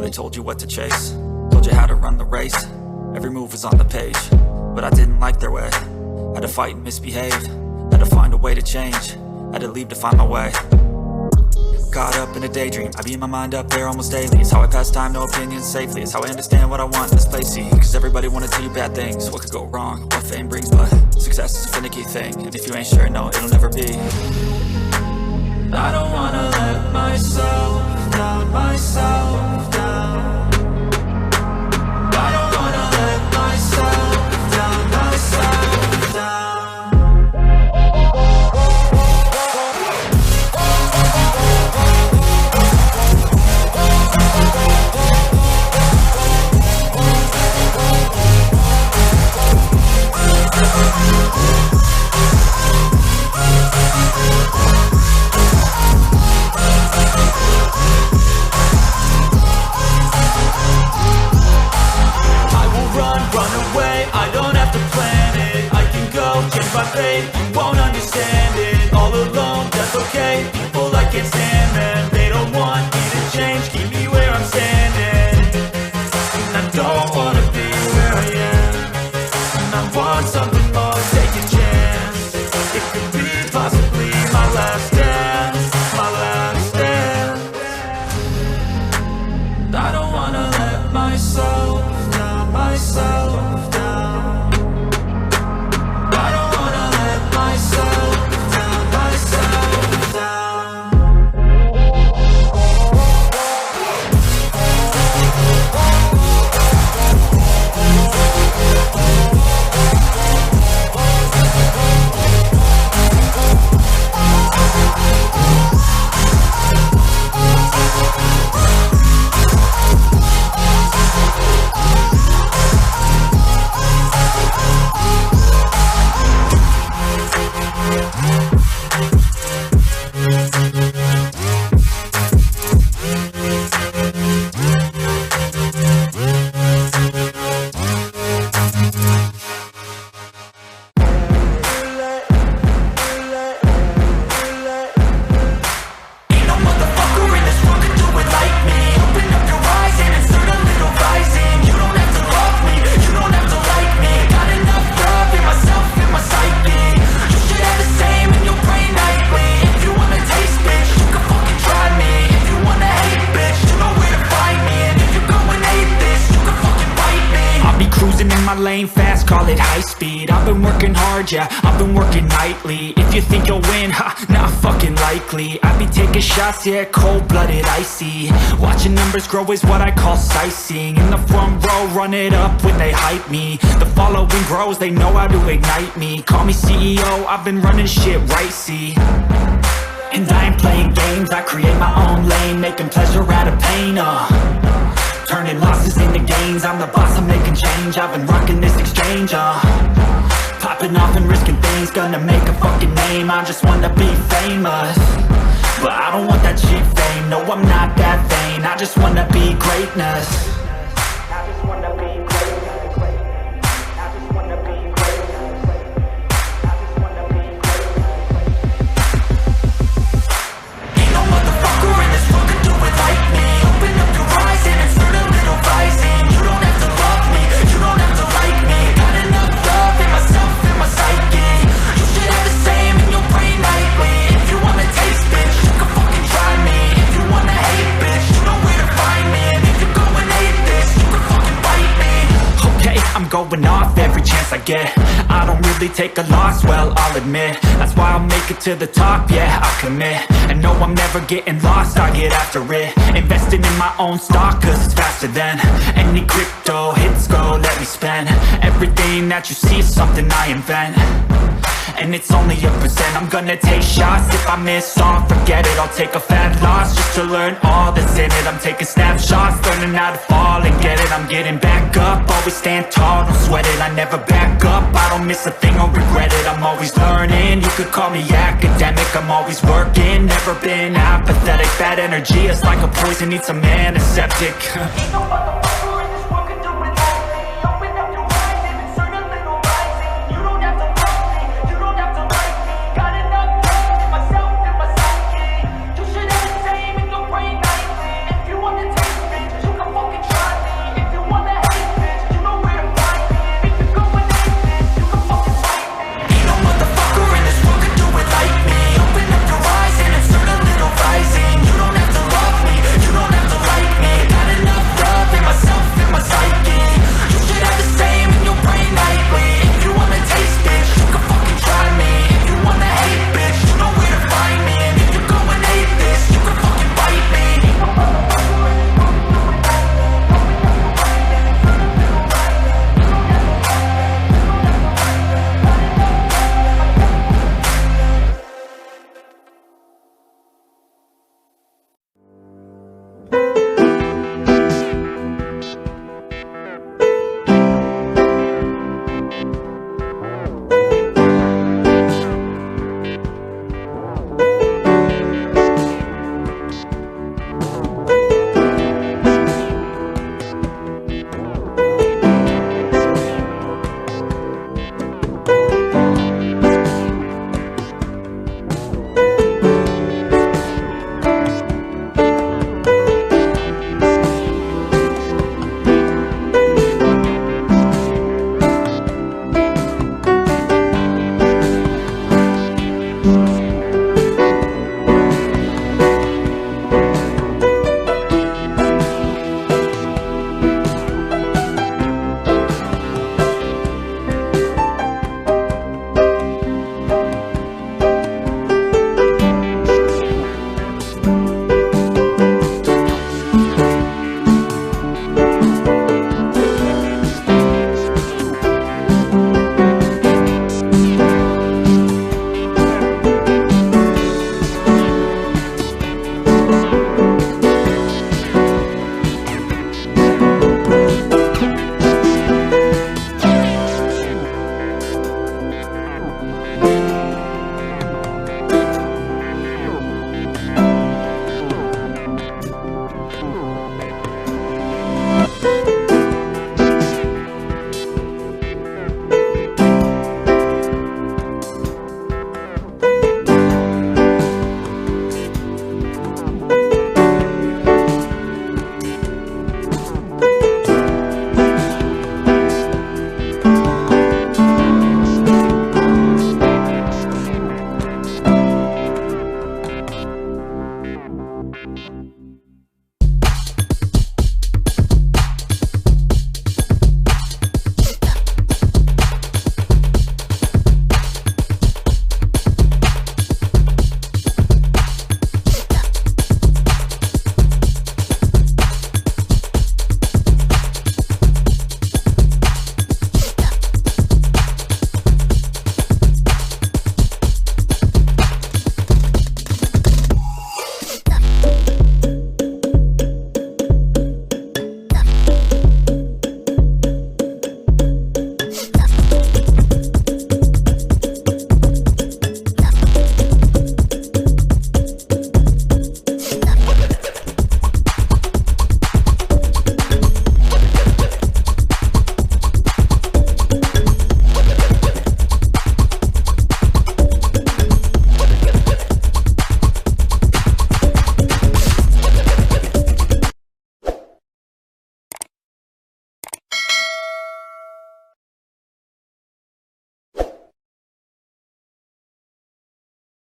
I told you what to chase, told you how to run the race. Every move was on the page, but I didn't like their way. Had to fight and misbehave, had to find a way to change, had to leave to find my way. Caught up in a daydream, I beat my mind up there almost daily. It's how I pass time, no opinions safely. It's how I understand what I want in this place, see. Cause everybody wanna tell you bad things, what could go wrong, what fame brings. But success is a finicky thing, and if you ain't sure, no, it'll never be. I don't wanna let myself down, myself down. I don't wanna let myself down, myself down. My fate, you won't understand it. All alone, that's okay. People, I can't stand them. They don't want me to change, keep me where I'm standing. And I don't wanna be where I am, and I want something more, take a chance. It could be possibly my last dance, my last dance. I don't wanna let myself down, myself down. Lane fast, call it high speed. I've been working hard, yeah, I've been working nightly. If you think you'll win, ha, not fucking likely. I be taking shots, yeah, cold-blooded, icy. Watching numbers grow is what I call sightseeing. In the front row, run it up when they hype me. The following grows, they know how to ignite me. Call me CEO, I've been running shit right, see. And I ain't playing games, I create my own lane, making pleasure out of pain, turning losses into gains. I'm the boss, I'm making change. I've been rocking this exchange, popping off and risking things. Gonna make a fucking name, I just wanna be famous. But I don't want that cheap fame, no, I'm not that vain. I just wanna be greatness. I just wanna be greatness. Going off every chance I get. I don't really take a loss, well, I'll admit. That's why I'll make it to the top, yeah, I'll commit. And no, I'm never getting lost, I get after it. Investing in my own stock, cause it's faster than any crypto hits go, let me spend. Everything that you see is something I invent, and it's only a percent. I'm gonna take shots, if I miss all, forget it. I'll take a fat loss just to learn all that's in it. I'm taking snapshots, learning how to fall and get it. I'm getting back up, always stand tall, don't sweat it. I never back up, I don't miss a thing or regret it. I'm always learning, you could call me academic. I'm always working, never been apathetic. Bad energy is like a poison, needs a man, a septic.